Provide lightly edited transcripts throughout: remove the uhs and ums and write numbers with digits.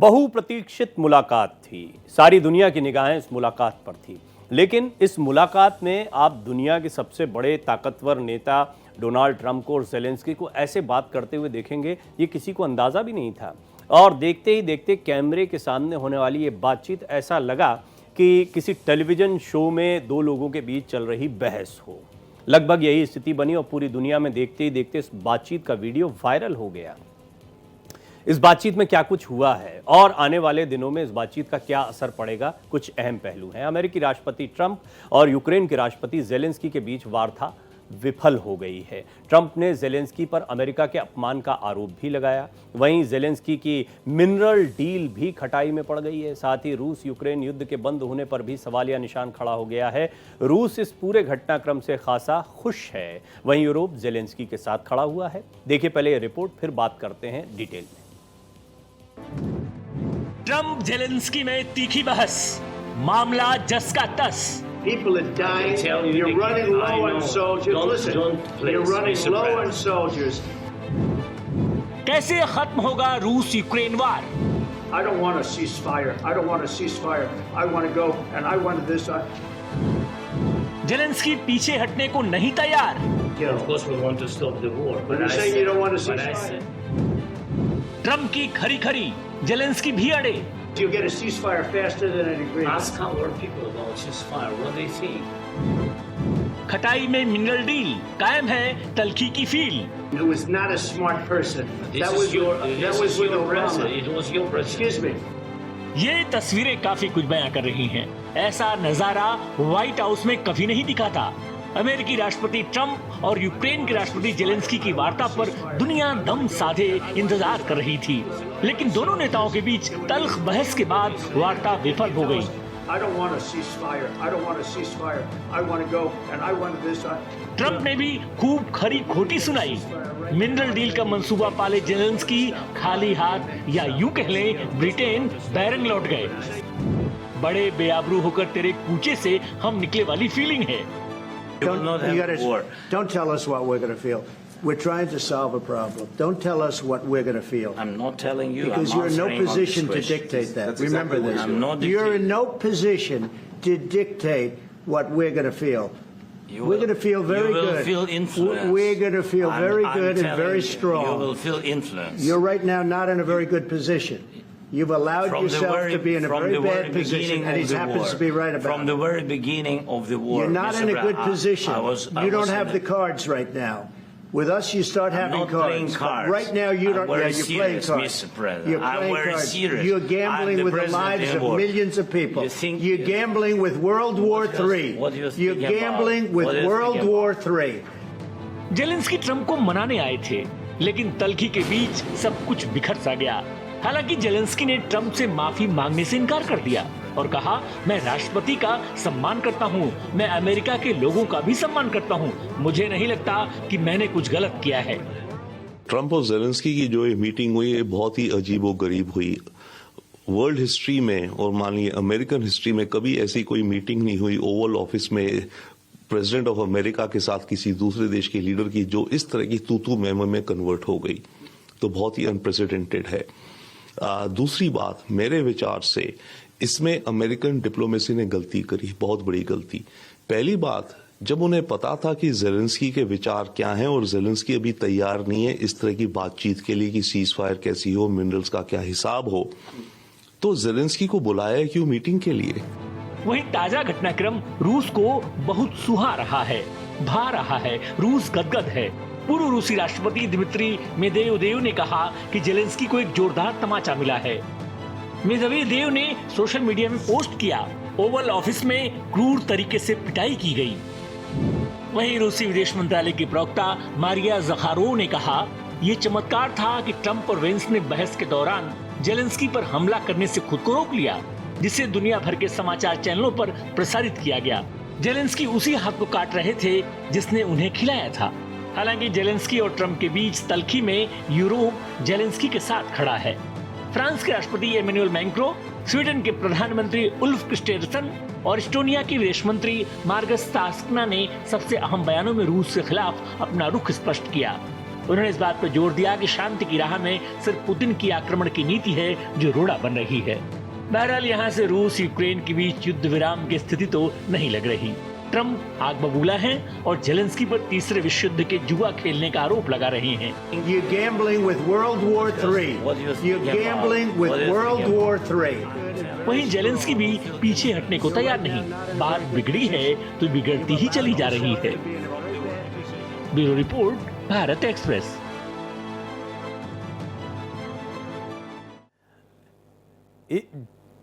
बहुप्रतीक्षित मुलाकात थी। सारी दुनिया की निगाहें इस मुलाकात पर थी, लेकिन इस मुलाकात में आप दुनिया के सबसे बड़े ताकतवर नेता डोनाल्ड ट्रंप को और ज़ेलेंस्की को ऐसे बात करते हुए देखेंगे, ये किसी को अंदाज़ा भी नहीं था। और देखते ही देखते कैमरे के सामने होने वाली ये बातचीत ऐसा लगा कि किसी टेलीविज़न शो में दो लोगों के बीच चल रही बहस हो। लगभग यही स्थिति बनी और पूरी दुनिया में देखते ही देखते इस बातचीत का वीडियो वायरल हो गया। इस बातचीत में क्या कुछ हुआ है और आने वाले दिनों में इस बातचीत का क्या असर पड़ेगा, कुछ अहम पहलू हैं। अमेरिकी राष्ट्रपति ट्रंप और यूक्रेन के राष्ट्रपति ज़ेलेंस्की के बीच वार्ता विफल हो गई है। ट्रंप ने ज़ेलेंस्की पर अमेरिका के अपमान का आरोप भी लगाया। वहीं ज़ेलेंस्की की मिनरल डील भी खटाई में पड़ गई है। साथ ही रूस यूक्रेन युद्ध के बंद होने पर भी सवालिया निशान खड़ा हो गया है। रूस इस पूरे घटनाक्रम से खासा खुश है, वहीं यूरोप ज़ेलेंस्की के साथ खड़ा हुआ है। देखिए पहले ये रिपोर्ट, फिर बात करते हैं डिटेल में। ट्रंप ज़ेलेंस्की में तीखी बहस, मामला जस का तस। People are dying. You're running low on soldiers. Listen, you're running low on soldiers. कैसे खत्म होगा रूस Ukraine war? I don't want a ceasefire. I don't want a ceasefire. I want to go and I want this. Zelensky पीछे हटने को नहीं तैयार। Of course, we want to stop the war. But you're saying you don't want a ceasefire. Trump की खरी Zelensky भी अड़े। You get a ceasefire faster than an agreement. Ask our people about ceasefire, what they think. खटाई में mineral deal, कायम है तल्खी की feel. It was not a smart person. That was with Obama. It was your president. Excuse me. ये तस्वीरें काफी कुछ बयां कर रही हैं। ऐसा नजारा व्हाइट हाउस में कभी नहीं दिखा था। अमेरिकी राष्ट्रपति ट्रंप और यूक्रेन के राष्ट्रपति ज़ेलेंस्की की वार्ता पर दुनिया दम साधे इंतजार कर रही थी, लेकिन दोनों नेताओं के बीच तल्ख बहस के बाद वार्ता विफल हो गई। I don't want a ceasefire. I don't want a ceasefire. I want to go and I want this. Trump ने भी खूब खरी खोटी सुनाई। मिनरल डील का मंसूबा पाले ज़ेलेंस्की खाली हाथ या यूं कह लें ब्रिटेन बैरन लौट गए। बड़े बेआबरू होकर तेरे कूचे से हम निकले वाली फीलिंग है। Don't tell us what we're going to feel. We're trying to solve a problem. Don't tell us what we're going to feel. I'm not telling you. Because you're in no position to dictate that. Remember this. I'm not You're in no position to dictate what we're going to feel. We're going to feel very good. You will feel influence. We're going to feel very good and very strong. You will feel influence. You're right now not in a very good position. You've allowed yourself to be in a very bad position, and he happens to be right about it. From the very beginning of the war, you're not in a good position. You don't have the cards right now. With us, you start having cards. Playing cards. Right now, you don't. Yeah, you're playing cards. Mr. President. You're playing cards. Serious. You're gambling with the lives of millions of people. You're gambling with World War III. You're gambling with World War III. Zelensky Trump को मनाने आए थे, लेकिन तल्खी के बीच सब कुछ बिखर सा गया। हालांकि ज़ेलेंस्की ने ट्रंप से माफी मांगने से इनकार कर दिया और कहा, मैं राष्ट्रपति का सम्मान करता हूं, मैं अमेरिका के लोगों का भी सम्मान करता हूं, मुझे नहीं लगता कि मैंने कुछ गलत किया है। ट्रंप और ज़ेलेंस्की की जो ये मीटिंग हुई है बहुत ही अजीबोगरीब हुई। वर्ल्ड हिस्ट्री में और मानिए अमेरिकन हिस्ट्री में कभी ऐसी कोई मीटिंग नहीं हुई ओवल ऑफिस में प्रेसिडेंट ऑफ अमेरिका के साथ किसी दूसरे देश के लीडर की, जो इस तरह की तू मैम में कन्वर्ट हो गई। तो बहुत ही अनप्रेसिडेंटेड है। दूसरी बात, मेरे विचार से इसमें अमेरिकन डिप्लोमेसी ने गलती करी, बहुत बड़ी गलती। पहली बात, जब उन्हें पता था कि ज़ेलेंस्की के विचार क्या हैं और ज़ेलेंस्की अभी तैयार नहीं है इस तरह की बातचीत के लिए कि सीज फायर कैसी हो, मिनरल्स का क्या हिसाब हो, तो ज़ेलेंस्की को बुलाया क्यों मीटिंग के लिए? वहीं ताजा घटनाक्रम रूस को बहुत सुहा रहा है, भा रहा है। रूस गदगद है। पूर्व रूसी राष्ट्रपति दिमित्री मेदवेदेव ने कहा कि ज़ेलेंस्की को एक जोरदार तमाचा मिला है। मेदवेदेव ने सोशल मीडिया में पोस्ट किया, ओवल ऑफिस में क्रूर तरीके से पिटाई की गई। वहीं रूसी विदेश मंत्रालय की प्रवक्ता मारिया ज़खारोव ने कहा, ये चमत्कार था कि ट्रंप और वेंस ने बहस के दौरान ज़ेलेंस्की पर हमला करने से खुद को रोक लिया, जिसे दुनिया भर के समाचार चैनलों पर प्रसारित किया गया। ज़ेलेंस्की उसी हाथ को काट रहे थे जिसने उन्हें खिलाया था। हालांकि ज़ेलेंस्की और ट्रंप के बीच तल्खी में यूरोप ज़ेलेंस्की के साथ खड़ा है। फ्रांस के राष्ट्रपति एमेनुएल मैक्रों, स्वीडन के प्रधानमंत्री उल्फ क्रिस्टेनसन और एस्टोनिया की विदेश मंत्री मार्गस तास्कना ने सबसे अहम बयानों में रूस के खिलाफ अपना रुख स्पष्ट किया। उन्होंने इस बात पर जोर दिया कि शांति की राह में सिर्फ पुतिन की आक्रमण की नीति है जो रोड़ा बन रही है। बहरहाल यहाँ से रूस यूक्रेन के बीच युद्ध विराम की स्थिति तो नहीं लग रही। ट्रंप आग बबूला हैं और जेलेंस्की पर तीसरे विश्व युद्ध के जुआ खेलने का आरोप लगा रहे हैं। You're gambling with World War III. You're gambling with World War III. वहीं जेलेंस्की भी पीछे हटने को तैयार नहीं। बात बिगड़ी है तो बिगड़ती ही चली जा रही है। Bureau report, Bharat express.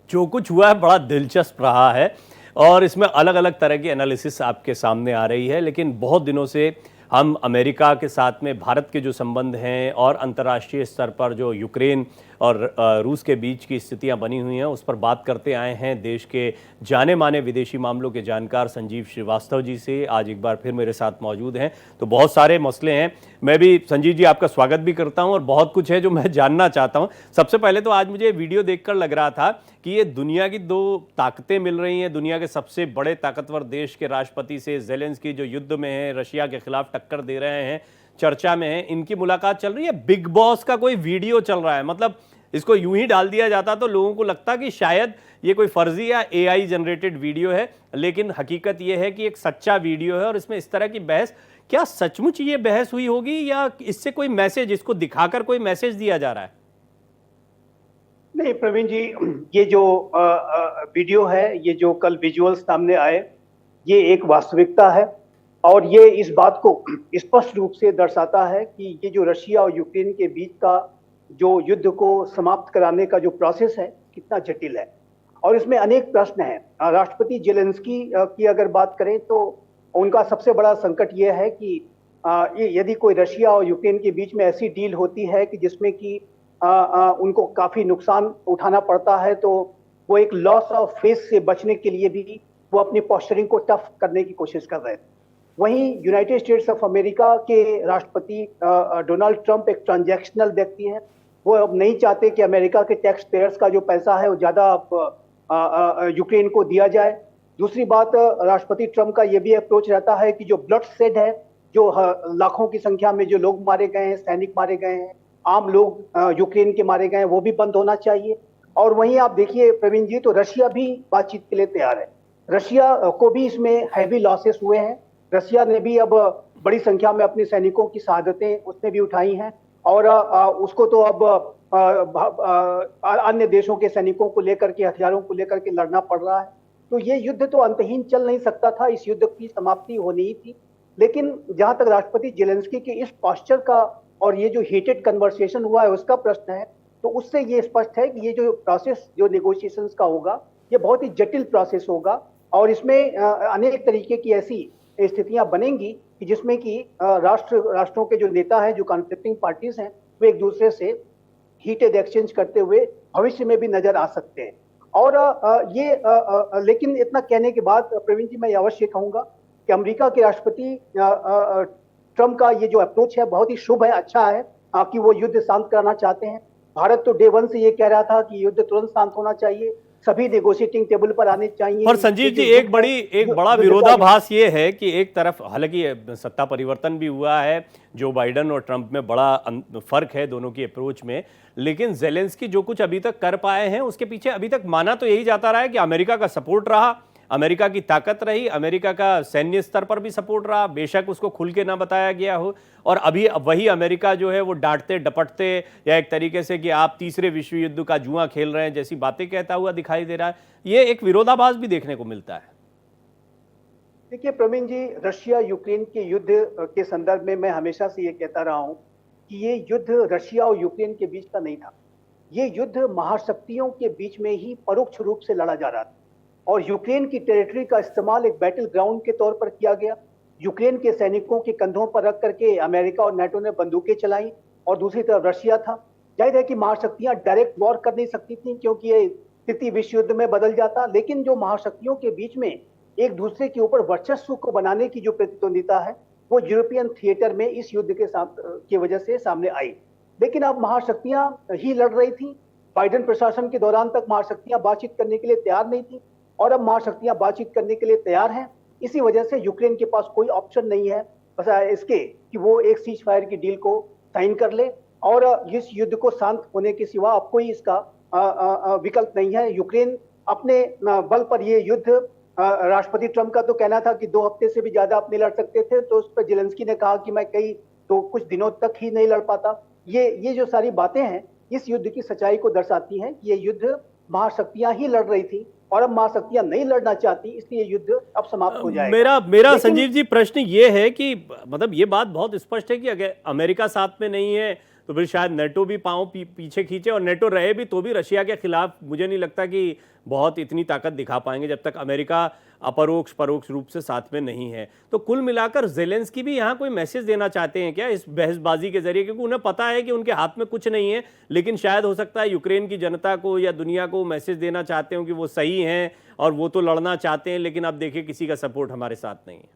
जो कुछ हुआ है बड़ा दिलचस्प रहा है और इसमें अलग अलग तरह की एनालिसिस आपके सामने आ रही है, लेकिन बहुत दिनों से हम अमेरिका के साथ में भारत के जो संबंध हैं और अंतर्राष्ट्रीय स्तर पर जो यूक्रेन और रूस के बीच की स्थितियां बनी हुई हैं उस पर बात करते आए हैं देश के जाने माने विदेशी मामलों के जानकार संजीव श्रीवास्तव जी से। आज एक बार फिर मेरे साथ मौजूद हैं। तो बहुत सारे मसले हैं, मैं भी संजीव जी आपका स्वागत भी करता हूं और बहुत कुछ है जो मैं जानना चाहता हूं। सबसे पहले तो आज मुझे वीडियो देखकर लग रहा था कि ये दुनिया की दो ताकतें मिल रही हैं। दुनिया के सबसे बड़े ताकतवर देश के राष्ट्रपति से जेलेंस्की जो युद्ध में है, रशिया के खिलाफ टक्कर दे रहे हैं, चर्चा में है, इनकी मुलाकात चल रही है। बिग बॉस का कोई वीडियो चल रहा है, मतलब इसको यूं ही डाल दिया जाता तो लोगों को लगता कि शायद ये कोई फर्जी या एआई जनरेटेड वीडियो है, लेकिन हकीकत ये है कि एक सच्चा वीडियो है और इसमें इस तरह की बहस, क्या सचमुच ये बहस हुई होगी या इससे कोई मैसेज, इसको दिखाकर कोई मैसेज दिया जा रहा है? नहीं प्रवीण जी, ये जो वीडियो है, ये जो कल विजुअल्स सामने आए, ये एक वास्तविकता है और ये इस बात को स्पष्ट रूप से दर्शाता है कि ये जो रशिया और यूक्रेन के बीच का जो युद्ध को समाप्त कराने का जो प्रोसेस है कितना जटिल है और इसमें अनेक प्रश्न हैं। राष्ट्रपति जेलेंस्की की अगर बात करें तो उनका सबसे बड़ा संकट ये है कि यदि कोई रशिया और यूक्रेन के बीच में ऐसी डील होती है कि जिसमें कि उनको काफी नुकसान उठाना पड़ता है, तो वो एक लॉस ऑफ फेस से बचने के लिए भी वो अपनी पोस्चरिंग को टफ करने की कोशिश कर रहे थे। वहीं यूनाइटेड स्टेट्स ऑफ अमेरिका के राष्ट्रपति डोनाल्ड ट्रंप एक ट्रांजैक्शनल व्यक्ति हैं। वो अब नहीं चाहते कि अमेरिका के टैक्स पेयर्स का जो पैसा है वो ज्यादा यूक्रेन को दिया जाए। दूसरी बात, राष्ट्रपति ट्रंप का ये भी अप्रोच रहता है कि जो ब्लड शेड है, जो लाखों की संख्या में जो लोग मारे गए हैं, सैनिक मारे गए हैं, आम लोग यूक्रेन के मारे गए हैं, वो भी बंद होना चाहिए। और वहीं आप देखिए प्रवीण जी, तो रशिया भी बातचीत के लिए तैयार है। रशिया को भी इसमें हैवी लॉसेस हुए हैं। रशिया ने भी अब बड़ी संख्या में अपने सैनिकों की शहादतें उसने भी उठाई हैं और उसको तो अब अन्य देशों के सैनिकों को लेकर के, हथियारों को लेकर के लड़ना पड़ रहा है। तो ये युद्ध तो अंतहीन चल नहीं सकता था, इस युद्ध की समाप्ति होनी ही थी। लेकिन जहां तक राष्ट्रपति जेलेंस्की के इस पोस्चर का और ये जो हीटेड कन्वर्सेशन हुआ है उसका प्रश्न है, तो उससे ये स्पष्ट है कि ये जो प्रोसेस जो नेगोशिएशंस का होगा, ये बहुत ही जटिल प्रोसेस होगा और इसमें अनेक तरीके की ऐसी स्थितियां बनेंगी कि जिसमें कि राष्ट्रों के जो नेता हैं, जो कॉन्फ्लिक्टिंग पार्टीज हैं, वो एक दूसरे से हीटेड एक्सचेंज करते हुए भविष्य में भी नजर आ सकते हैं। और लेकिन इतना कहने के बाद प्रवीण जी, मैं अवश्य कहूंगा कि अमेरिका के राष्ट्रपति ट्रंप का ये जो अप्रोच है बहुत ही शुभ है, अच्छा है कि वो युद्ध शांत कराना चाहते हैं। भारत तो डे वन से ये कह रहा था कि युद्ध तुरंत शांत होना चाहिए, सभी नेगोशिएटिंग टेबल पर आने चाहिए। पर संजीव जी, एक बड़ा विरोधाभास ये है कि एक तरफ हालांकि सत्ता परिवर्तन भी हुआ है, जो बाइडेन और ट्रंप में बड़ा फर्क है दोनों की अप्रोच में, लेकिन जेलेंस्की जो कुछ अभी तक कर पाए हैं उसके पीछे अभी तक माना तो यही जाता रहा है कि अमेरिका का सपोर्ट रहा, अमेरिका की ताकत रही, अमेरिका का सैन्य स्तर पर भी सपोर्ट रहा, बेशक उसको खुल के ना बताया गया हो। और अभी वही अमेरिका जो है वो डांटते डपटते या एक तरीके से कि आप तीसरे विश्व युद्ध का जुआ खेल रहे हैं जैसी बातें कहता हुआ दिखाई दे रहा है। ये एक विरोधाभास भी देखने को मिलता है। देखिए प्रवीण जी, रशिया यूक्रेन के युद्ध के संदर्भ में मैं हमेशा से ये कहता रहा हूं कि ये युद्ध रशिया और यूक्रेन के बीच का नहीं था। ये युद्ध महाशक्तियों के बीच में ही परोक्ष रूप से लड़ा जा रहा था और यूक्रेन की टेरिटरी का इस्तेमाल एक बैटल ग्राउंड के तौर पर किया गया। यूक्रेन के सैनिकों के कंधों पर रख करके अमेरिका और नाटो ने बंदूकें चलाई और दूसरी तरफ रशिया था। जाहिर है कि महाशक्तियां डायरेक्ट वॉर कर नहीं सकती थी क्योंकि ये तृतीय विश्व युद्ध में बदल जाता, लेकिन जो महाशक्तियों के बीच में एक दूसरे के ऊपर वर्चस्व को बनाने की जो प्रतिद्वंदिता है वो यूरोपियन थिएटर में इस युद्ध की वजह से सामने आई। लेकिन अब महाशक्तियां ही लड़ रही थी। बाइडेन प्रशासन के दौरान तक महाशक्तियां बातचीत करने के लिए तैयार नहीं थी और अब महाशक्तियां बातचीत करने के लिए तैयार हैं। इसी वजह से यूक्रेन के पास कोई ऑप्शन नहीं है बस इसके कि वो एक सीज फायर की डील को साइन कर ले और इस युद्ध को शांत होने के सिवा अब कोई इसका विकल्प नहीं है। यूक्रेन अपने बल पर ये युद्ध, राष्ट्रपति ट्रंप का तो कहना था कि 2 हफ्ते से भी ज्यादा आप नहीं लड़ सकते थे, तो उस पर जेलेंस्की ने कहा कि मैं कुछ दिनों तक ही नहीं लड़ पाता। ये जो सारी बातें हैं इस युद्ध की सच्चाई को दर्शाती हैं कि ये युद्ध महाशक्तियां ही लड़ रही थी और अब महाशक्तियां नहीं लड़ना चाहती, इसलिए युद्ध अब समाप्त हो जाएगा। मेरा संजीव जी प्रश्न ये है कि मतलब ये बात बहुत स्पष्ट है कि अगर अमेरिका साथ में नहीं है तो फिर शायद नेटो भी पांव पीछे खींचे, और नेटो रहे भी तो भी रशिया के खिलाफ मुझे नहीं लगता कि बहुत इतनी ताकत दिखा पाएंगे जब तक अमेरिका अपरोक्ष परोक्ष रूप से साथ में नहीं है। तो कुल मिलाकर जेलेंस्की भी यहाँ कोई मैसेज देना चाहते हैं क्या इस बहसबाजी के जरिए, क्योंकि उन्हें पता है कि उनके हाथ में कुछ नहीं है, लेकिन शायद हो सकता है यूक्रेन की जनता को या दुनिया को मैसेज देना चाहते हो कि वो सही हैं और वो तो लड़ना चाहते हैं, लेकिन अब देखिए किसी का सपोर्ट हमारे साथ नहीं है।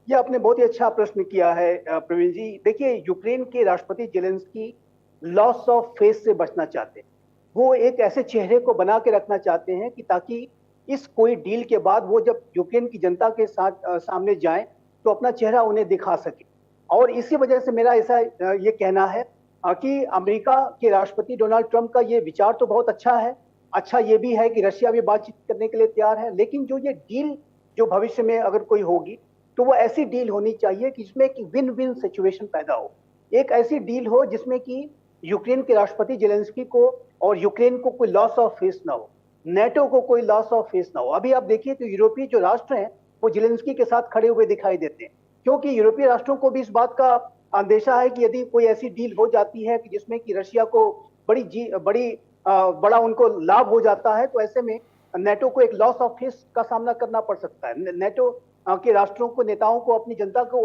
ये आपने बहुत ही अच्छा प्रश्न किया है प्रवीण जी। देखिए, यूक्रेन के राष्ट्रपति जेलेंस्की लॉस ऑफ फेस से बचना चाहते हैं। वो एक ऐसे चेहरे को बना के रखना चाहते हैं कि ताकि इस कोई डील के बाद वो जब यूक्रेन की जनता के साथ सामने जाएं तो अपना चेहरा उन्हें दिखा सके। और इसी वजह से मेरा ऐसा ये कहना है कि अमेरिका के राष्ट्रपति डोनाल्ड ट्रंप का ये विचार तो बहुत अच्छा है। अच्छा ये भी है कि रशिया भी बातचीत करने के लिए तैयार है, लेकिन जो ये डील जो भविष्य में अगर कोई होगी तो वो ऐसी डील होनी चाहिए कि जिसमें कि विन विन सिचुएशन पैदा हो। एक ऐसी डील हो जिसमें कि यूक्रेन के राष्ट्रपति जेलेंस्की को और यूक्रेन को कोई लॉस ऑफ फेस ना हो, नेटो को कोई लॉस ऑफ फेस ना हो। अभी आप देखिए तो यूरोपीय जो राष्ट्र हैं वो जेलेंस्की के साथ खड़े हुए दिखाई देते हैं, क्योंकि यूरोपीय राष्ट्रों को भी इस बात का अंदेशा है कि यदि कोई ऐसी डील हो जाती है कि जिसमें कि रशिया को बड़ा उनको लाभ हो जाता है, तो ऐसे में नेटो को एक लॉस ऑफ फेस का सामना करना पड़ सकता है। नेटो के राष्ट्रों को, नेताओं को, अपनी जनता को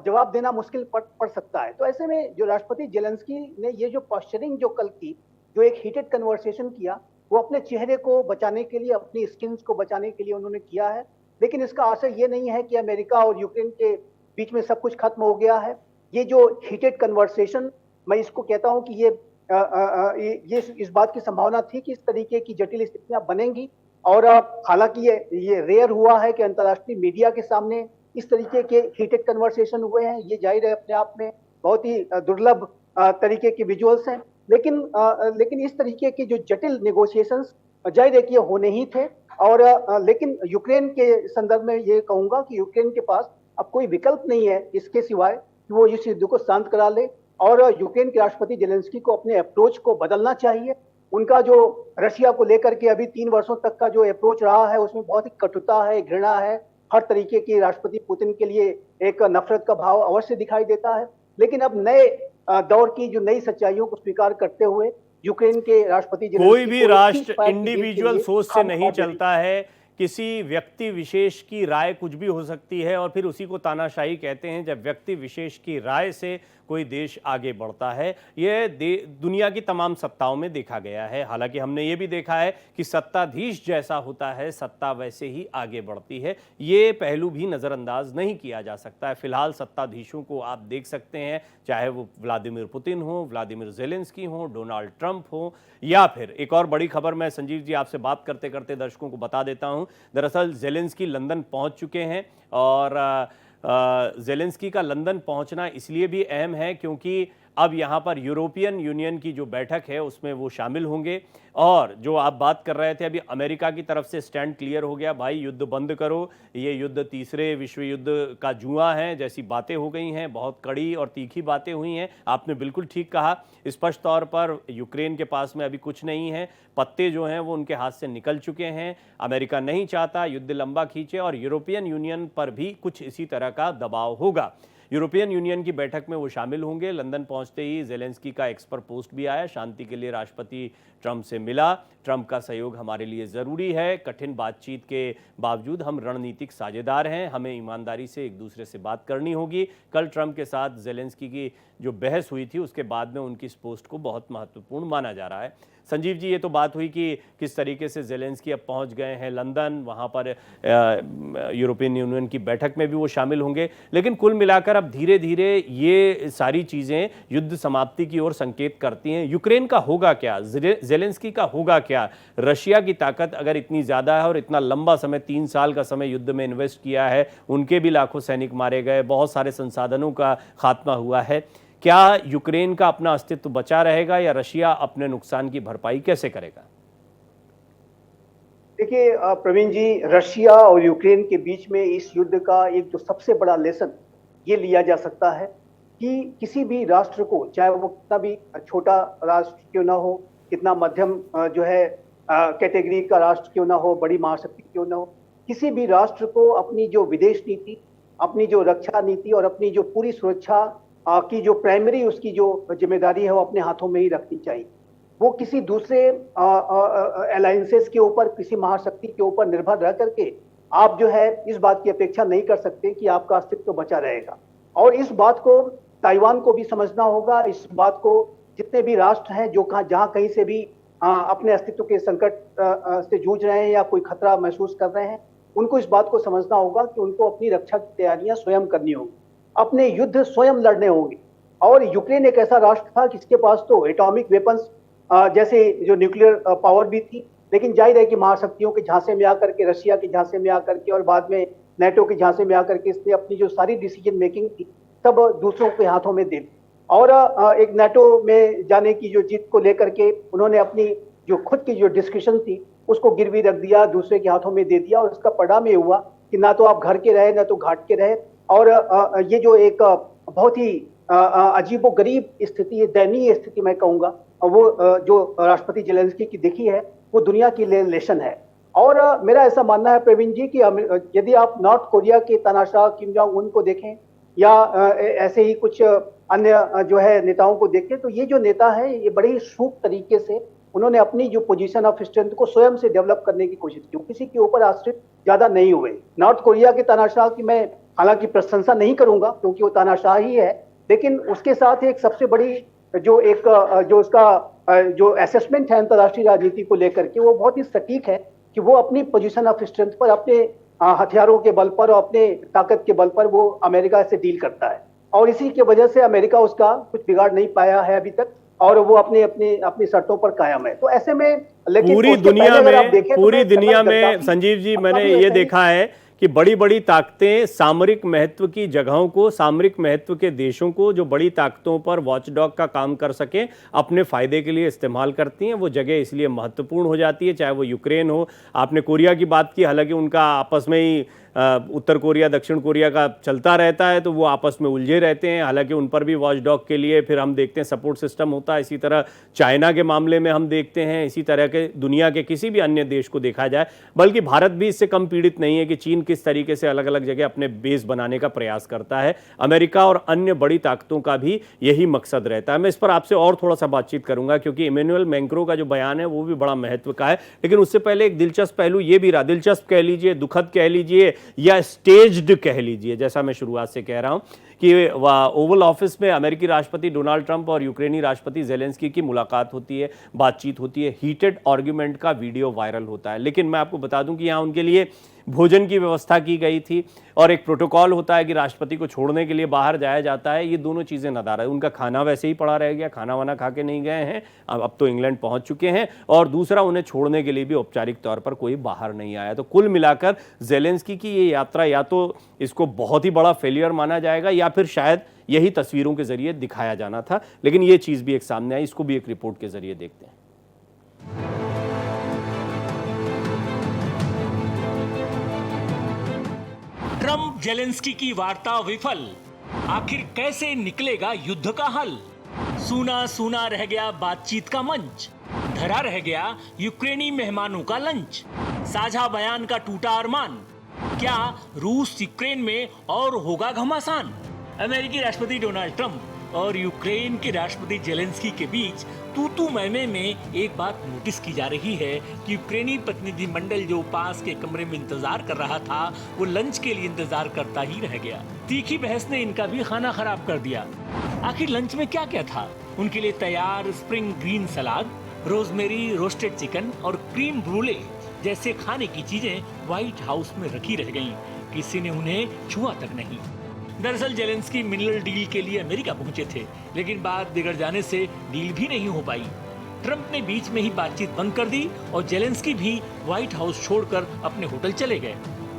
जवाब देना मुश्किल पड़ सकता है। तो ऐसे में जो राष्ट्रपति जेलेंस्की ने ये जो पॉस्चरिंग जो कल की, जो एक हीटेड कन्वर्सेशन किया, वो अपने चेहरे को बचाने के लिए, अपनी स्किन्स को बचाने के लिए उन्होंने किया है। लेकिन इसका आशय ये नहीं है कि अमेरिका और यूक्रेन के बीच में सब कुछ खत्म हो गया है। ये जो हीटेड कन्वर्सेशन, मैं इसको कहता हूं कि ये इस बात की संभावना थी कि इस तरीके की जटिल स्थितियां बनेंगी। और हालांकि ये रेयर हुआ है कि अंतर्राष्ट्रीय मीडिया के सामने इस तरीके के हीटेड कन्वर्सेशन हुए हैं। ये जाहिर है अपने आप में बहुत ही दुर्लभ तरीके के विजुअल्स हैं, लेकिन इस तरीके के जो जटिल नेगोशिएशंस जाहिर है कि ये होने ही थे। और लेकिन यूक्रेन के संदर्भ में ये कहूंगा कि यूक्रेन के पास अब कोई विकल्प नहीं है इसके सिवाय कि वो इस युद्ध को शांत करा ले। और यूक्रेन के राष्ट्रपति जेलेंस्की को अपने अप्रोच को बदलना चाहिए। उनका जो रशिया को लेकर के अभी 3 वर्षों तक का जो अप्रोच रहा है उसमें बहुत ही कटुता है, घृणा है, हर तरीके की राष्ट्रपति पुतिन के लिए एक नफरत का भाव अवश्य दिखाई देता है। लेकिन अब नए दौर की जो नई सच्चाइयों को स्वीकार करते हुए यूक्रेन के राष्ट्रपति कोई भी राष्ट्र इंडिविजुअल सोच से नहीं चलता है। किसी व्यक्ति विशेष की राय कुछ भी हो सकती है और फिर उसी को तानाशाही कहते हैं जब व्यक्ति विशेष की राय से कोई देश आगे बढ़ता है। यह दुनिया की तमाम सत्ताओं में देखा गया है। हालांकि हमने ये भी देखा है कि सत्ताधीश जैसा होता है सत्ता वैसे ही आगे बढ़ती है। ये पहलू भी नज़रअंदाज नहीं किया जा सकता है। फिलहाल सत्ताधीशों को आप देख सकते हैं, चाहे वो व्लादिमीर पुतिन हो, व्लादिमीर जेलेंस्की हो, डोनाल्ड ट्रंप हो, या फिर एक और बड़ी खबर मैं संजीव जी आपसे बात करते करते दर्शकों को बता देता हूं। दरअसल जेलेंस्की लंदन पहुंच चुके हैं और जेलेंस्की का लंदन पहुंचना इसलिए भी अहम है क्योंकि अब यहाँ पर यूरोपियन यूनियन की जो बैठक है उसमें वो शामिल होंगे। और जो आप बात कर रहे थे अभी, अमेरिका की तरफ से स्टैंड क्लियर हो गया, भाई युद्ध बंद करो, ये युद्ध तीसरे विश्व युद्ध का जुआ है जैसी बातें हो गई हैं, बहुत कड़ी और तीखी बातें हुई हैं। आपने बिल्कुल ठीक कहा, स्पष्ट तौर पर यूक्रेन के पास में अभी कुछ नहीं है, पत्ते जो हैं वो उनके हाथ से निकल चुके हैं। अमेरिका नहीं चाहता युद्ध लंबा खींचे और यूरोपियन यूनियन पर भी कुछ इसी तरह का दबाव होगा। यूरोपियन यूनियन की बैठक में वो शामिल होंगे। लंदन पहुंचते ही जेलेंस्की का एक्सपर्ट पोस्ट भी आया, शांति के लिए राष्ट्रपति ट्रंप से मिला, ट्रंप का सहयोग हमारे लिए ज़रूरी है, कठिन बातचीत के बावजूद हम रणनीतिक साझेदार हैं, हमें ईमानदारी से एक दूसरे से बात करनी होगी। कल ट्रंप के साथ जेलेंस्की की जो बहस हुई थी उसके बाद में उनकी इस पोस्ट को बहुत महत्वपूर्ण माना जा रहा है। संजीव जी, ये तो बात हुई कि किस तरीके से जेलेंस्की अब पहुंच गए हैं लंदन, वहाँ पर यूरोपियन यूनियन की बैठक में भी वो शामिल होंगे, लेकिन कुल मिलाकर अब धीरे धीरे ये सारी चीज़ें युद्ध समाप्ति की ओर संकेत करती हैं। यूक्रेन का होगा क्या, जेलेंस्की का होगा क्या? रशिया की ताकत अगर इतनी ज़्यादा है और इतना लंबा समय, 3 साल का समय युद्ध में इन्वेस्ट किया है, उनके भी लाखों सैनिक मारे गए, बहुत सारे संसाधनों का खात्मा हुआ है, क्या यूक्रेन का अपना अस्तित्व बचा रहेगा या रशिया अपने नुकसान की भरपाई कैसे करेगा? देखिए प्रवीण जी, रशिया और यूक्रेन के बीच में इस युद्ध का एक जो सबसे बड़ा लेसन ये लिया जा सकता है कि किसी भी राष्ट्र को, चाहे वो कितना भी छोटा राष्ट्र क्यों ना हो, कितना मध्यम जो है कैटेगरी का राष्ट्र क्यों ना हो, बड़ी महाशक्ति क्यों ना हो, किसी भी राष्ट्र को अपनी जो विदेश नीति, अपनी जो रक्षा नीति और अपनी जो पूरी सुरक्षा की जो प्राइमरी उसकी जो जिम्मेदारी है वो अपने हाथों में ही रखनी चाहिए। वो किसी दूसरे अलायंसेस के ऊपर, किसी महाशक्ति के ऊपर निर्भर रह करके आप जो है इस बात की अपेक्षा नहीं कर सकते कि आपका अस्तित्व बचा रहेगा। और इस बात को ताइवान को भी समझना होगा, इस बात को जितने भी राष्ट्र हैं जो जहां कहीं से भी अपने अस्तित्व के संकट से जूझ रहे हैं या कोई खतरा महसूस कर रहे हैं, उनको इस बात को समझना होगा कि उनको अपनी रक्षा की तैयारियां स्वयं करनी होगी, अपने युद्ध स्वयं लड़ने होंगे। और यूक्रेन एक ऐसा राष्ट्र था जिसके पास तो एटॉमिक वेपन्स जैसे जो न्यूक्लियर पावर भी थी, लेकिन जाहिर है कि महाशक्तियों के झांसे में आकर के, रशिया के झांसे में आकर के और बाद में नेटो के झांसे में आकर के इसने अपनी जो सारी डिसीजन मेकिंग थी सब दूसरों के हाथों में दे दी। और एक नेटो में जाने की जो जीत को लेकर के उन्होंने अपनी जो खुद की जो डिस्कशन थी उसको गिरवी रख दिया, दूसरे के हाथों में दे दिया। और इसका परिणाम ये हुआ कि ना तो आप घर के रहे, ना तो घाट के रहे। और ये जो एक बहुत ही अजीबोगरीब स्थिति है, दयनीय स्थिति मैं कहूँगा, वो जो राष्ट्रपति जेलेंस्की की दिखी है वो दुनिया की लेसन है। और मेरा ऐसा मानना है प्रवीण जी कि यदि आप नॉर्थ कोरिया के तानाशाह किम जोंग उन को देखें या ऐसे ही कुछ अन्य जो है नेताओं को देखें, तो ये जो नेता है ये बड़े ही सूक्ष्म तरीके से उन्होंने अपनी जो पोजीशन ऑफ स्ट्रेंथ को स्वयं से डेवलप करने की कोशिश की, किसी के ऊपर आश्रित ज्यादा नहीं हुए। नॉर्थ कोरिया के तानाशाह की मैं हालांकि प्रशंसा नहीं करूंगा क्योंकि वो तानाशाह ही है, लेकिन उसके साथ एक सबसे बड़ी जो उसका जो असेसमेंट है अंतर्राष्ट्रीय राजनीति को लेकर के, वो बहुत ही सटीक है कि वो अपनी पोजीशन ऑफ स्ट्रेंथ पर, अपने हथियारों के बल पर और अपने ताकत के बल पर वो अमेरिका से डील करता है। और इसी की वजह से अमेरिका उसका कुछ बिगाड़ नहीं पाया है अभी तक और वो अपनी शर्तों पर कायम है। तो ऐसे में लेकिन पूरी दुनिया में संजीव जी मैंने ये देखा है कि बड़ी बड़ी ताकतें सामरिक महत्व की जगहों को, सामरिक महत्व के देशों को जो बड़ी ताकतों पर वॉचडॉग का काम कर सकें अपने फायदे के लिए इस्तेमाल करती हैं। वो जगह इसलिए महत्वपूर्ण हो जाती है, चाहे वो यूक्रेन हो। आपने कोरिया की बात की, हालांकि उनका आपस में ही उत्तर कोरिया दक्षिण कोरिया का चलता रहता है, तो वो आपस में उलझे रहते हैं। हालांकि उन पर भी वॉचडॉग के लिए फिर हम देखते हैं सपोर्ट सिस्टम होता है। इसी तरह चाइना के मामले में हम देखते हैं, इसी तरह के दुनिया के किसी भी अन्य देश को देखा जाए, बल्कि भारत भी इससे कम पीड़ित नहीं है कि चीन किस तरीके से अलग अलग जगह अपने बेस बनाने का प्रयास करता है। अमेरिका और अन्य बड़ी ताकतों का भी यही मकसद रहता है। मैं इस पर आपसे और थोड़ा सा बातचीत करूंगा क्योंकि इमैनुअल मैक्रों का जो बयान है वो भी बड़ा महत्व का है, लेकिन उससे पहले एक दिलचस्प पहलू ये भी रहा, दिलचस्प कह लीजिए, दुखद कह लीजिए या स्टेज्ड कह लीजिए, जैसा मैं शुरुआत से कह रहा हूं कि ओवल ऑफिस में अमेरिकी राष्ट्रपति डोनाल्ड ट्रंप और यूक्रेनी राष्ट्रपति जेलेंस्की की मुलाकात होती है, बातचीत होती है, हीटेड आर्गुमेंट का वीडियो वायरल होता है। लेकिन मैं आपको बता दूं कि यहां उनके लिए भोजन की व्यवस्था की गई थी और एक प्रोटोकॉल होता है कि राष्ट्रपति को छोड़ने के लिए बाहर जाया जाता है। ये दोनों चीज़ें नदार है। उनका खाना वैसे ही पड़ा रह गया, खाना वाना खा के नहीं गए हैं, अब तो इंग्लैंड पहुंच चुके हैं। और दूसरा, उन्हें छोड़ने के लिए भी औपचारिक तौर पर कोई बाहर नहीं आया। तो कुल मिलाकर जेलेंस्की की ये यात्रा या तो इसको बहुत ही बड़ा फेलियर माना जाएगा या फिर शायद यही तस्वीरों के जरिए दिखाया जाना था। लेकिन ये चीज़ भी एक सामने आई, इसको भी एक रिपोर्ट के जरिए देखते हैं। ट्रंप जेलेंस्की की वार्ता विफल, आखिर कैसे निकलेगा युद्ध का हल? सूना सूना रह गया बातचीत का मंच, धरा रह गया यूक्रेनी मेहमानों का लंच, साझा बयान का टूटा अरमान, क्या रूस यूक्रेन में और होगा घमासान? अमेरिकी राष्ट्रपति डोनाल्ड ट्रंप और यूक्रेन के राष्ट्रपति जेलेंस्की के बीच तू मैमे में एक बात नोटिस की जा रही है कि यूक्रेनी प्रतिनिधिमंडल जो पास के कमरे में इंतजार कर रहा था वो लंच के लिए इंतजार करता ही रह गया। तीखी बहस ने इनका भी खाना खराब कर दिया। आखिर लंच में क्या क्या था? उनके लिए तैयार स्प्रिंग ग्रीन सलाद, रोजमेरी रोस्टेड चिकन और क्रीम ब्रूले जैसे खाने की चीजें व्हाइट हाउस में रखी रह गईं। किसी ने उन्हें छुआ तक नहीं। दरअसल जेलेंस्की मिनरल डील के लिए अमेरिका पहुंचे थे, लेकिन बात बिगड़ जाने से डील भी नहीं हो पाई। ट्रंप ने बीच में ही बातचीत बंद कर दी और जेलेंस्की भी व्हाइट हाउस छोड़कर अपने होटल चले गए।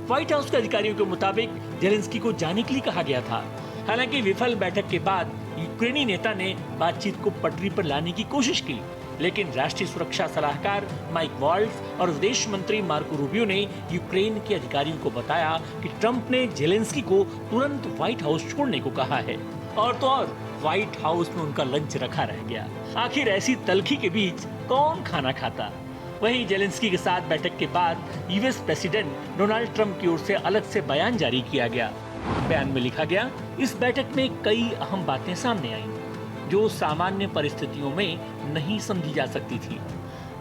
व्हाइट हाउस के अधिकारियों के मुताबिक जेलेंस्की को जाने के लिए कहा गया था। हालांकि विफल बैठक के बाद यूक्रेनी नेता ने बातचीत को पटरी पर लाने की कोशिश की, लेकिन राष्ट्रीय सुरक्षा सलाहकार माइक वॉल्ट्ज और विदेश मंत्री मार्को रूबियो ने यूक्रेन के अधिकारियों को बताया कि ट्रंप ने जेलेंस्की को तुरंत व्हाइट हाउस छोड़ने को कहा है। और तो और व्हाइट हाउस में उनका लंच रखा रह गया। आखिर ऐसी तलखी के बीच कौन खाना खाता? वहीं जेलेंस्की के साथ बैठक के बाद यूएस प्रेसिडेंट डोनाल्ड ट्रंप की ओर से अलग से बयान जारी किया गया। बयान में लिखा गया, इस बैठक में कई अहम बातें सामने आईं जो सामान्य परिस्थितियों में नहीं समझी जा सकती थी।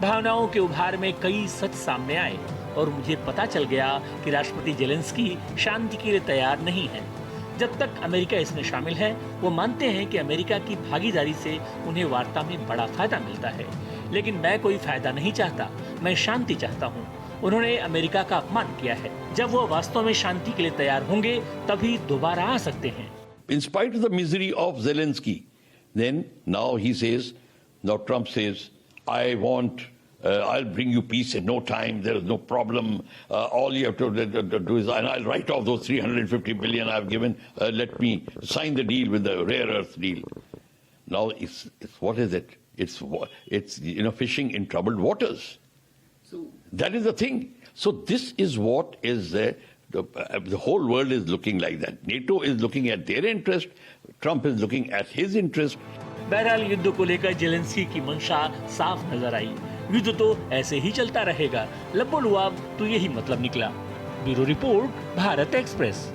भावनाओं के उभार में कई सच सामने आए और मुझे पता चल गया कि राष्ट्रपति जेलेंस्की शांति के लिए तैयार नहीं है। जब तक अमेरिका इसमें शामिल है, वो मानते हैं कि अमेरिका की भागीदारी से उन्हें वार्ता में बड़ा फायदा मिलता है, लेकिन मैं कोई फायदा नहीं चाहता, मैं शांति चाहता हूँ। उन्होंने अमेरिका का अपमान किया है। जब वो वास्तव में शांति के लिए तैयार होंगे तभी दोबारा आ सकते हैं। In spite of the misery of Zelensky, then now he says, now Trump says, I want, I'll bring you peace in no time. There is no problem. All you have to do is, and I'll write off those 350 billion I've given. Let me sign the deal with the rare earth deal. Now, it's what is it? It's fishing in troubled waters. So that is the thing. So this is what is the whole world is looking like that. NATO is looking at their interest. Trump is looking at his interest. बहरहाल युद्ध को लेकर Zelensky की मंशा साफ नजर आई। युद्ध तो ऐसे ही चलता रहेगा, लब्बो लुआब तो यही मतलब निकला। Bureau report, Bharat express.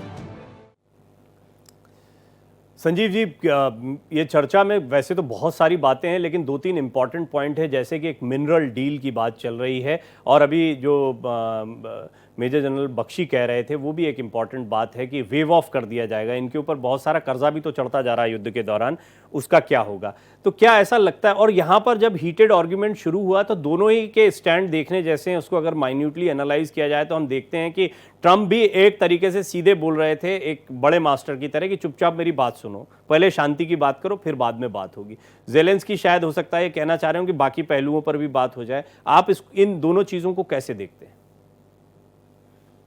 Sanjeev ji, ये चर्चा में वैसे तो बहुत सारी बातें हैं, लेकिन दो तीन इम्पॉर्टेंट पॉइंट है, जैसे कि एक मिनरल डील की बात चल रही है और अभी जो मेजर जनरल बख्शी कह रहे थे वो भी एक इम्पॉर्टेंट बात है कि वेव ऑफ कर दिया जाएगा। इनके ऊपर बहुत सारा कर्जा भी तो चढ़ता जा रहा है युद्ध के दौरान, उसका क्या होगा? तो क्या ऐसा लगता है, और यहाँ पर जब हीटेड आर्ग्यूमेंट शुरू हुआ तो दोनों ही के स्टैंड देखने जैसे हैं। उसको अगर माइन्यूटली एनालाइज किया जाए तो हम देखते हैं कि ट्रंप भी एक तरीके से सीधे बोल रहे थे, एक बड़े मास्टर की तरह, कि चुपचाप मेरी बात सुनो, पहले शांति की बात करो, फिर बाद में बात होगी। जेलेंस्की शायद हो सकता है ये कहना चाह रहे हो कि बाकी पहलुओं पर भी बात हो जाए। आप इन दोनों चीज़ों को कैसे देखते हैं?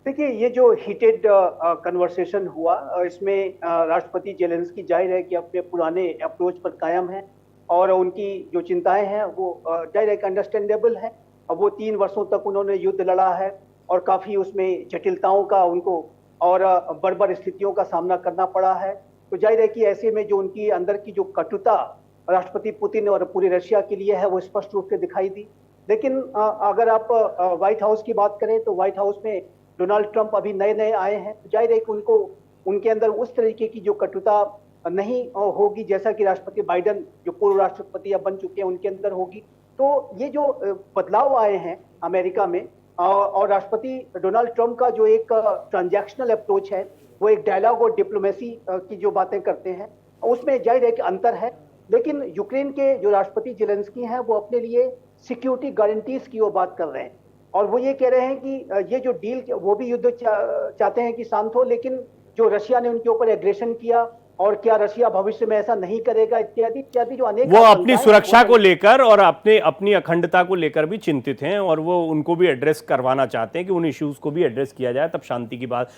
देखिए, ये जो हीटेड कन्वर्सेशन हुआ, इसमें राष्ट्रपति जेलेंस्की जाहिर है कि अपने पुराने अप्रोच पर कायम है और उनकी जो चिंताएं हैं वो जाहिर है कि अंडरस्टैंडेबल है। अब वो 3 वर्षों तक उन्होंने युद्ध लड़ा है और काफ़ी उसमें जटिलताओं का उनको और बड़ स्थितियों का सामना करना पड़ा है। तो जाहिर है कि ऐसे में जो उनकी अंदर की जो कटुता राष्ट्रपति पुतिन और पूरे रशिया के लिए है वो स्पष्ट रूप से दिखाई दी। लेकिन अगर आप व्हाइट हाउस की बात करें तो व्हाइट हाउस में डोनाल्ड ट्रंप अभी नए आए हैं, तो जाहिर है कि उनको उनके अंदर उस तरीके की जो कटुता नहीं होगी जैसा कि राष्ट्रपति बाइडेन जो पूर्व राष्ट्रपति अब बन चुके हैं उनके अंदर होगी। तो ये जो बदलाव आए हैं अमेरिका में और राष्ट्रपति डोनाल्ड ट्रंप का जो एक ट्रांजैक्शनल अप्रोच है, वो एक डायलॉग और डिप्लोमेसी की जो बातें करते हैं, उसमें जाहिर है कि अंतर है। लेकिन यूक्रेन के जो राष्ट्रपति जेलेंस्की हैं वो अपने लिए सिक्योरिटी गारंटीज की वो बात कर रहे हैं और वो ये कह रहे हैं कि ये जो डील, वो भी युद्ध चाहते हैं कि शांत हो, लेकिन जो रशिया ने उनके ऊपर एग्रेशन किया और क्या रशिया भविष्य में ऐसा नहीं करेगा इत्यादि इत्यादि, जो अनेक वो अपनी सुरक्षा को लेकर और अपनी अखंडता को लेकर भी चिंतित हैं और वो उनको भी एड्रेस करवाना चाहते हैं कि उन इश्यूज को भी एड्रेस किया जाए, तब शांति की बात।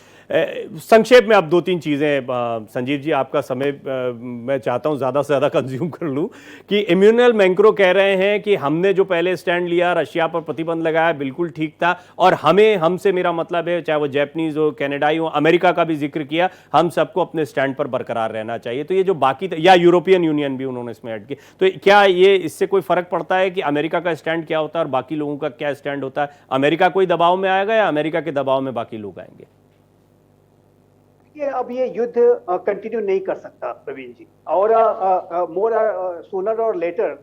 संक्षेप में अब 2-3 चीज़ें संजीव जी, आपका समय मैं चाहता हूं ज़्यादा से ज़्यादा कंज्यूम कर लूं, कि इम्यूनल मैक्रो कह रहे हैं कि हमने जो पहले स्टैंड लिया, रशिया पर प्रतिबंध लगाया, बिल्कुल ठीक था, और हमसे मेरा मतलब है चाहे वो जैपनीज हो, कनाडाई हो, अमेरिका का भी जिक्र किया, हम सबको अपने स्टैंड पर बरकरार रहना चाहिए। तो ये जो बाकी या यूरोपियन यूनियन भी उन्होंने इसमें ऐड किया, तो क्या ये इससे कोई फर्क पड़ता है कि अमेरिका का स्टैंड क्या होता है और बाकी लोगों का क्या स्टैंड होता है? अमेरिका कोई दबाव में आएगा या अमेरिका के दबाव में बाकी लोग आएंगे? अब ये युद्ध कंटिन्यू नहीं कर सकता प्रवीण जी, और मोर सूनर और लेटर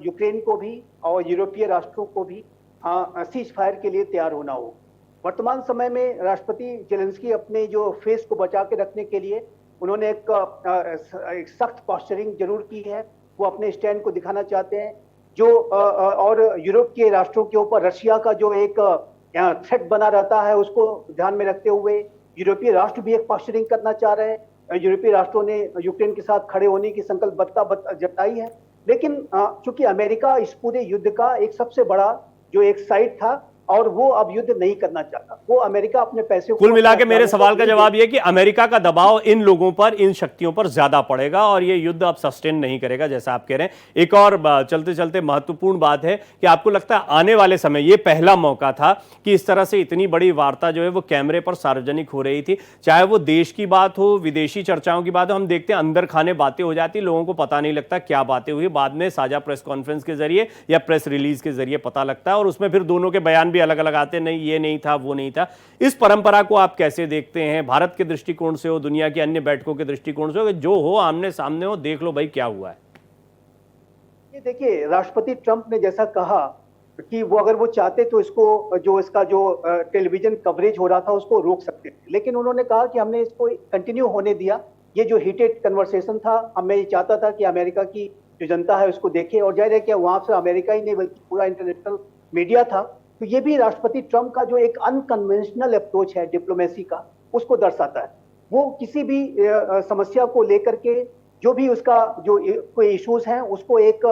यूक्रेन को भी और यूरोपीय राष्ट्रों को भी सीज फायर के लिए तैयार होना हो। वर्तमान समय में राष्ट्रपति जेलेंस्की अपने जो फेस को बचा के रखने के लिए उन्होंने एक सख्त पॉस्चरिंग जरूर की है, वो अपने स्टैंड को दिखाना चाहते हैं। जो और यूरोप के राष्ट्रों के ऊपर रशिया का जो एक थ्रेट बना रहता है उसको ध्यान में रखते हुए यूरोपीय राष्ट्र भी एक पॉस्चरिंग करना चाह रहे हैं। यूरोपीय राष्ट्रों ने यूक्रेन के साथ खड़े होने की संकल्पबद्धता जताई है, लेकिन चूंकि अमेरिका इस पूरे युद्ध का एक सबसे बड़ा जो एक साइड था और वो अब युद्ध नहीं करना चाहता। वो अमेरिका अपने पैसे कुल मिला के मेरे सवाल का जवाब यह कि अमेरिका का दबाव इन लोगों पर, इन शक्तियों पर ज्यादा पड़ेगा और ये युद्ध अब सस्टेन नहीं करेगा, जैसा आप कह रहे हैं। एक और चलते चलते महत्वपूर्ण बात है कि आपको लगता है आने वाले समय ये पहला मौका था कि इस तरह से इतनी बड़ी वार्ता जो है वो कैमरे पर सार्वजनिक हो रही थी, चाहे वो देश की बात हो, विदेशी चर्चाओं की बात हो। हम देखते हैं अंदर खाने बातें हो जाती, लोगों को पता नहीं लगता क्या बातें हुई, बाद में साझा प्रेस कॉन्फ्रेंस के जरिए या प्रेस रिलीज के जरिए पता लगता है और उसमें फिर दोनों के बयान भी अलग अलग आते हैं, नहीं ये नहीं था, वो नहीं था। इस परंपरा को आप कैसे देखते हैं, भारत के दृष्टिकोण से हो, दुनिया की अन्य बैठकों के दृष्टिकोण से हो, जो हो आमने सामने हो, देख लो भाई क्या हुआ है। ये देखिए, राष्ट्रपति ट्रंप ने जैसा कहा कि वो अगर वो चाहते तो इसको इसका जो टेलीविजन कवरेज हो रहा था उसको रोक सकते थे, लेकिन उन्होंने कहा कि हमने इसको कंटिन्यू होने दिया। ये जो हीटेड कन्वर्सेशन था, मैं ये चाहता था कि अमेरिका की जो जनता है उसको देखे, और जाहिर है कि वहां से अमेरिका ही नहीं बल्कि पूरा इंटरनेशनल मीडिया था। तो ये भी राष्ट्रपति ट्रंप का जो एक अनकन्वेंशनल अप्रोच है डिप्लोमेसी का, उसको दर्शाता है। वो किसी भी समस्या को लेकर के जो भी उसका जो कोई इश्यूज हैं उसको एक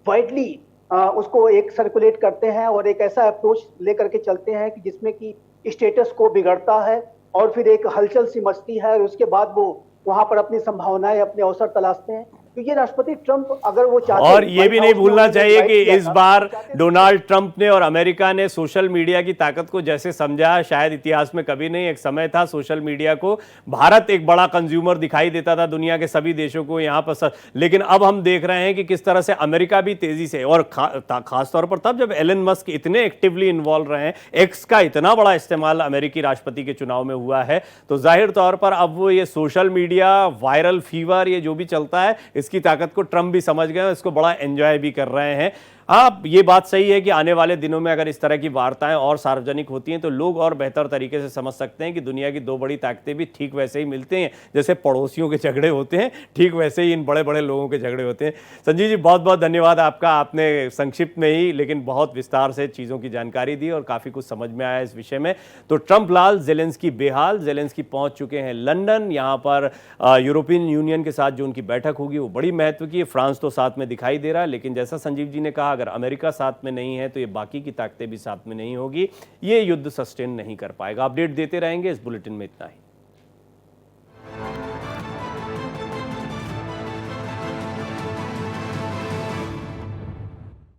वाइडली उसको एक सर्कुलेट करते हैं और एक ऐसा अप्रोच लेकर के चलते हैं कि जिसमें कि स्टेटस को बिगड़ता है और फिर एक हलचल सी मचती है और उसके बाद वो वहां पर अपनी संभावनाएं, अपने अवसर तलाशते हैं। तो ये राष्ट्रपति ट्रंप अगर वो चाहते, और ये भी नहीं भूलना चाहिए कि इस बार डोनाल्ड ट्रंप ने और अमेरिका ने सोशल मीडिया की ताकत को जैसे समझा, शायद इतिहास में कभी नहीं। एक समय था सोशल मीडिया को भारत एक बड़ा कंज्यूमर दिखाई देता था दुनिया के सभी देशों को यहाँ पर, लेकिन अब हम देख रहे हैं कि किस तरह से अमेरिका भी तेजी से, और खास तौर पर तब जब एलन मस्क इतने एक्टिवली इन्वॉल्व रहे हैं, एक्स का इतना बड़ा इस्तेमाल अमेरिकी राष्ट्रपति के चुनाव में हुआ है, तो जाहिर तौर पर अब वो ये सोशल मीडिया, वायरल फीवर, ये जो भी चलता है, इसकी ताकत को ट्रंप भी समझ गए, इसको बड़ा एंजॉय भी कर रहे हैं। हाँ, ये बात सही है कि आने वाले दिनों में अगर इस तरह की वार्ताएं और सार्वजनिक होती हैं तो लोग और बेहतर तरीके से समझ सकते हैं कि दुनिया की दो बड़ी ताकतें भी ठीक वैसे ही मिलते हैं, जैसे पड़ोसियों के झगड़े होते हैं, ठीक वैसे ही इन बड़े बड़े लोगों के झगड़े होते हैं। संजीव जी, बहुत बहुत धन्यवाद आपका, आपने संक्षिप्त में ही लेकिन बहुत विस्तार से चीज़ों की जानकारी दी और काफ़ी कुछ समझ में आया इस विषय में। तो ट्रंप लाल, ज़ेलेंस्की बेहाल। ज़ेलेंस्की पहुँच चुके हैं लंदन, यहाँ पर यूरोपियन यूनियन के साथ जो उनकी बैठक होगी वो बड़ी महत्व की है। फ्रांस तो साथ में दिखाई दे रहा है, लेकिन जैसा संजीव जी ने कहा, अगर अमेरिका साथ में नहीं है तो ये बाकी की ताकतें भी साथ में नहीं होगी, ये युद्ध सस्टेन नहीं कर पाएगा। अपडेट देते रहेंगे, इस बुलेटिन में इतना ही।